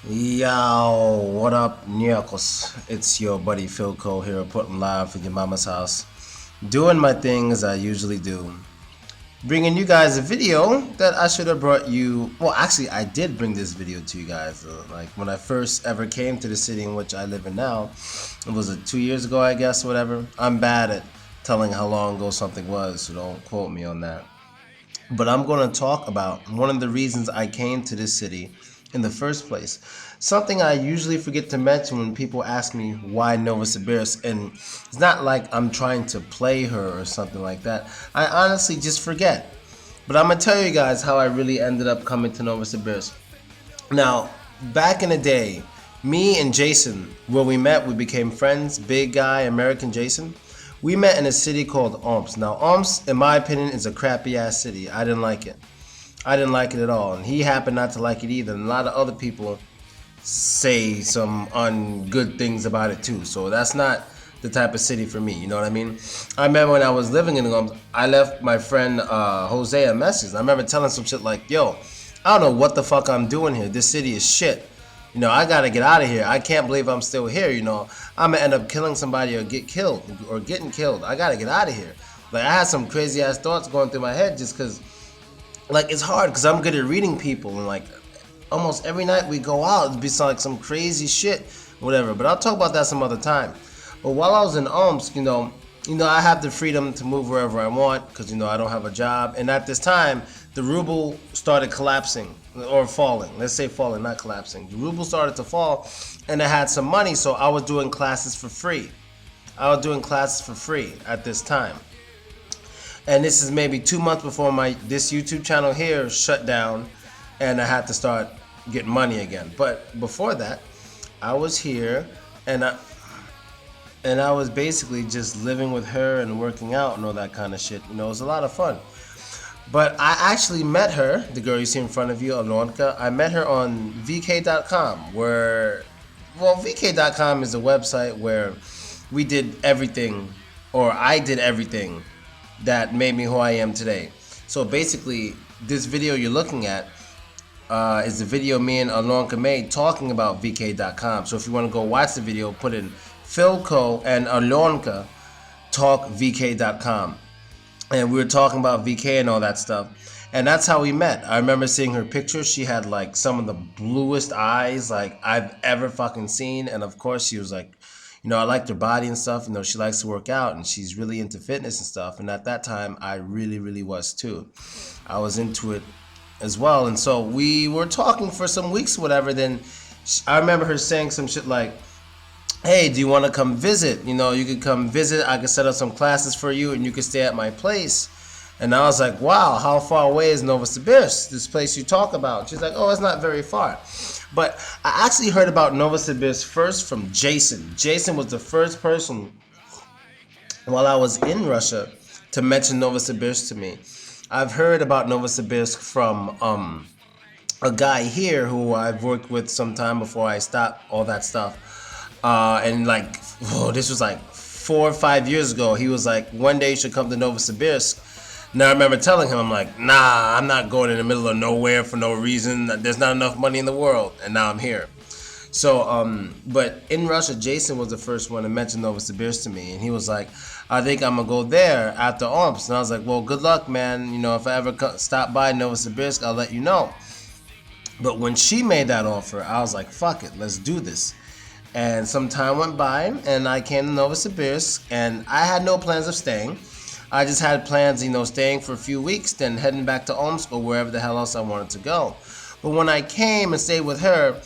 Yo, what up, Nyakos? It's your buddy Philko here, putting live from your mama's house. Doing my thing as I usually do. Bringing you guys a video that I should have brought you. Well, actually, I did bring this video to you guys. Like when I first ever came to the city in which I live in now. It was 2 years ago, I guess, whatever. I'm bad at telling how long ago something was, so don't quote me on that. But I'm going to talk about one of the reasons I came to this city in the first place. Something I usually forget to mention when people ask me why Novosibirsk, and it's not like I'm trying to play her or something like that. I honestly just forget. But I'm going to tell you guys how I really ended up coming to Novosibirsk. Now, back in the day, me and Jason, where we met, we became friends, big guy, American Jason. We met in a city called Omsk. Now, Omsk, in my opinion, is a crappy ass city. I didn't like it. I didn't like it at all. And he happened not to like it either. And a lot of other people say some ungood things about it too. So that's not the type of city for me. You know what I mean? I remember when I was living in Omsk, I left my friend Jose a message. I remember telling some shit like, yo, I don't know what the fuck I'm doing here. This city is shit. You know, I gotta get out of here. I can't believe I'm still here. You know, I'm gonna end up killing somebody or get killed or getting killed. I gotta get out of here. Like, I had some crazy ass thoughts going through my head just because, like, it's hard because I'm good at reading people. And, like, almost every night we go out, it'd be like some crazy shit, whatever. But I'll talk about that some other time. But while I was in Omsk, I have the freedom to move wherever I want because, I don't have a job. And at this time, the ruble started collapsing or falling. Let's say falling, not collapsing. The ruble started to fall and I had some money, so I was doing classes for free. I was doing classes for free at this time. And this is maybe 2 months before this YouTube channel here shut down and I had to start getting money again. But before that, I was here and I was basically just living with her and working out and all that kind of shit. It was a lot of fun. But I actually met her, the girl you see in front of you, Alonka. I met her on VK.com, VK.com is a website where we did everything, or I did everything that made me who I am today. So basically, this video you're looking at is the video me and Alonka made talking about VK.com. So if you want to go watch the video, put in Philko and Alonka talk VK.com. And we were talking about VK and all that stuff. And that's how we met. I remember seeing her picture. She had like some of the bluest eyes like I've ever fucking seen. And of course she was like, I liked her body and stuff. She likes to work out and she's really into fitness and stuff. And at that time, I really, really was too. I was into it as well. And so we were talking for some weeks, whatever. Then I remember her saying some shit like, hey, do you want to come visit? You could come visit. I could set up some classes for you and you could stay at my place. And I was like, wow, how far away is Novosibirsk, this place you talk about? She's like, oh, it's not very far. But I actually heard about Novosibirsk first from Jason. Jason was the first person while I was in Russia to mention Novosibirsk to me. I've heard about Novosibirsk from a guy here who I've worked with some time before I stopped all that stuff. And like, this was like 4 or 5 years ago. He was like, one day you should come to Novosibirsk. Now I remember telling him, I'm like, nah, I'm not going in the middle of nowhere for no reason. There's not enough money in the world. And now I'm here. So, but in Russia, Jason was the first one to mention Novosibirsk to me. And he was like, I think I'm going to go there after Omsk. And I was like, well, good luck, man. If I ever stop by Novosibirsk, I'll let you know. But when she made that offer, I was like, fuck it, let's do this. And some time went by, and I came to Novosibirsk, and I had no plans of staying. I just had plans, staying for a few weeks, then heading back to Omsk or wherever the hell else I wanted to go. But when I came and stayed with her,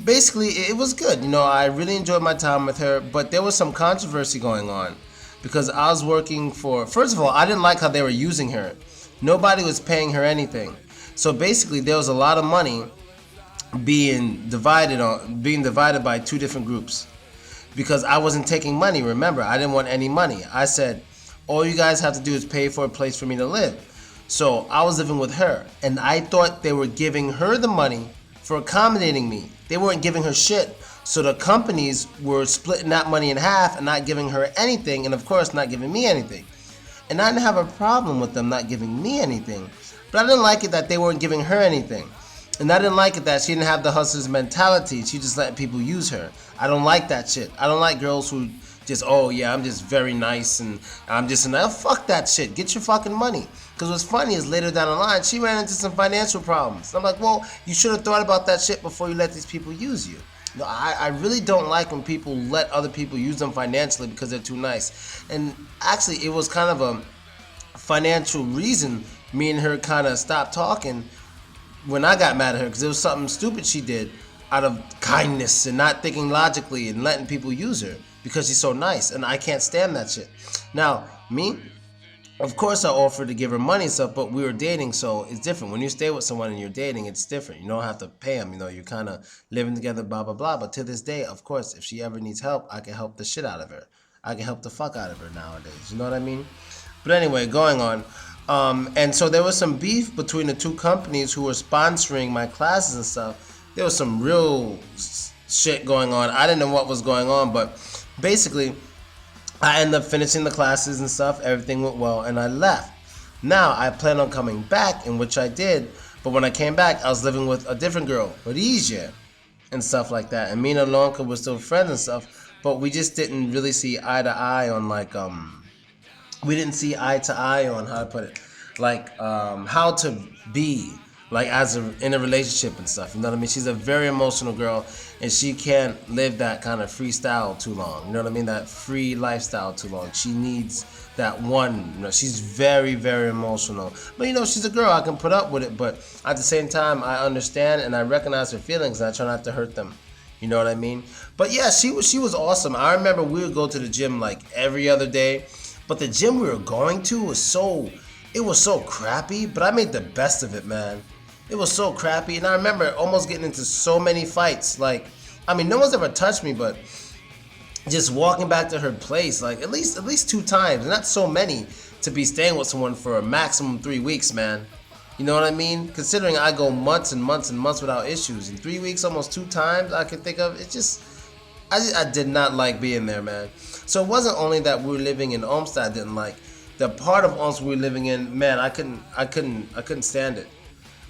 basically, it was good. I really enjoyed my time with her, but there was some controversy going on because I was working for, first of all, I didn't like how they were using her. Nobody was paying her anything. So basically, there was a lot of money being divided by two different groups because I wasn't taking money. Remember, I didn't want any money. I said, all you guys have to do is pay for a place for me to live. So I was living with her and I thought they were giving her the money for accommodating me. They weren't giving her shit. So the companies were splitting that money in half and not giving her anything, and of course not giving me anything. And I didn't have a problem with them not giving me anything, but I didn't like it that they weren't giving her anything. And I didn't like it that she didn't have the hustler's mentality. She just let people use her. I don't like that shit. I don't like girls who just, oh yeah, I'm just very nice and I'm just fuck that shit. Get your fucking money. Because what's funny is later down the line, she ran into some financial problems. I'm like, well, you should have thought about that shit before you let these people use you. No, I really don't like when people let other people use them financially because they're too nice. And actually, it was kind of a financial reason me and her kind of stopped talking when I got mad at her, because it was something stupid she did out of kindness and not thinking logically and letting people use her because she's so nice, and I can't stand that shit. Now, me, of course I offered to give her money and stuff, but we were dating, so it's different. When you stay with someone and you're dating, it's different. You don't have to pay them, you're kind of living together, blah, blah, blah. But to this day, of course, if she ever needs help, I can help the shit out of her. I can help the fuck out of her nowadays, you know what I mean? But anyway, going on. And so there was some beef between the two companies who were sponsoring my classes and stuff. There was some real shit going on. I didn't know what was going on, but basically, I ended up finishing the classes and stuff. Everything went well, and I left. Now, I plan on coming back, in which I did. But when I came back, I was living with a different girl, Rhodesia, and stuff like that. And me and Alonka were still friends and stuff, but we just didn't really see eye to eye on we didn't see eye to eye on how to put it, how to be in a relationship and stuff. You know what I mean? She's a very emotional girl, and she can't live that kind of freestyle too long. You know what I mean? That free lifestyle too long. She needs that one. She's very, very emotional. But she's a girl. I can put up with it. But at the same time, I understand and I recognize her feelings, and I try not to hurt them. You know what I mean? But yeah, she was awesome. I remember we would go to the gym like every other day. But the gym we were going to was so crappy, but I made the best of it, man. It was so crappy, and I remember almost getting into so many fights. No one's ever touched me, but just walking back to her place, at least 2 times, and not so many to be staying with someone for a maximum 3 weeks, man. You know what I mean? Considering I go months and months and months without issues, in 3 weeks, almost 2 times I can think of. I did not like being there, man. So it wasn't only that we were living in Olmsted I didn't like. The part of Olmsted we were living in, man, I couldn't stand it.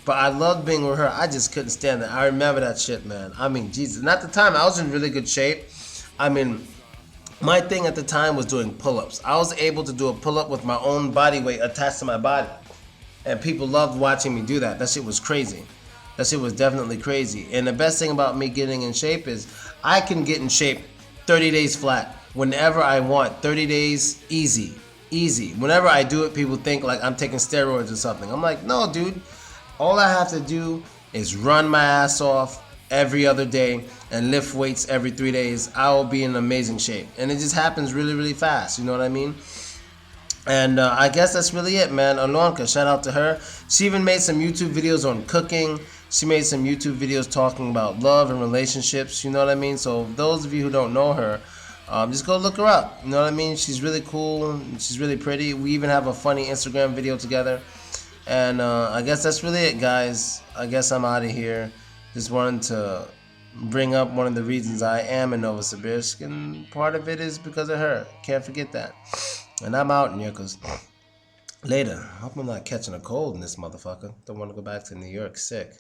But I loved being with her. I just couldn't stand it. I remember that shit, man. Jesus. And at the time, I was in really good shape. My thing at the time was doing pull-ups. I was able to do a pull-up with my own body weight attached to my body. And people loved watching me do that. That shit was crazy. That shit was definitely crazy. And the best thing about me getting in shape is I can get in shape 30 days flat. Whenever I want. 30 days, easy. Whenever I do it, people think like I'm taking steroids or something. I'm like, no, dude. All I have to do is run my ass off every other day and lift weights every 3 days. I will be in amazing shape. And it just happens really, really fast. You know what I mean? And I guess that's really it, man. Alonka, shout out to her. She even made some YouTube videos on cooking. She made some YouTube videos talking about love and relationships. You know what I mean? So those of you who don't know her, just go look her up. You know what I mean? She's really cool. She's really pretty. We even have a funny Instagram video together. And I guess that's really it, guys. I guess I'm out of here. Just wanted to bring up one of the reasons I am in Novosibirsk, and part of it is because of her. Can't forget that. And I'm out in here because later, I hope I'm not catching a cold in this motherfucker. Don't want to go back to New York sick.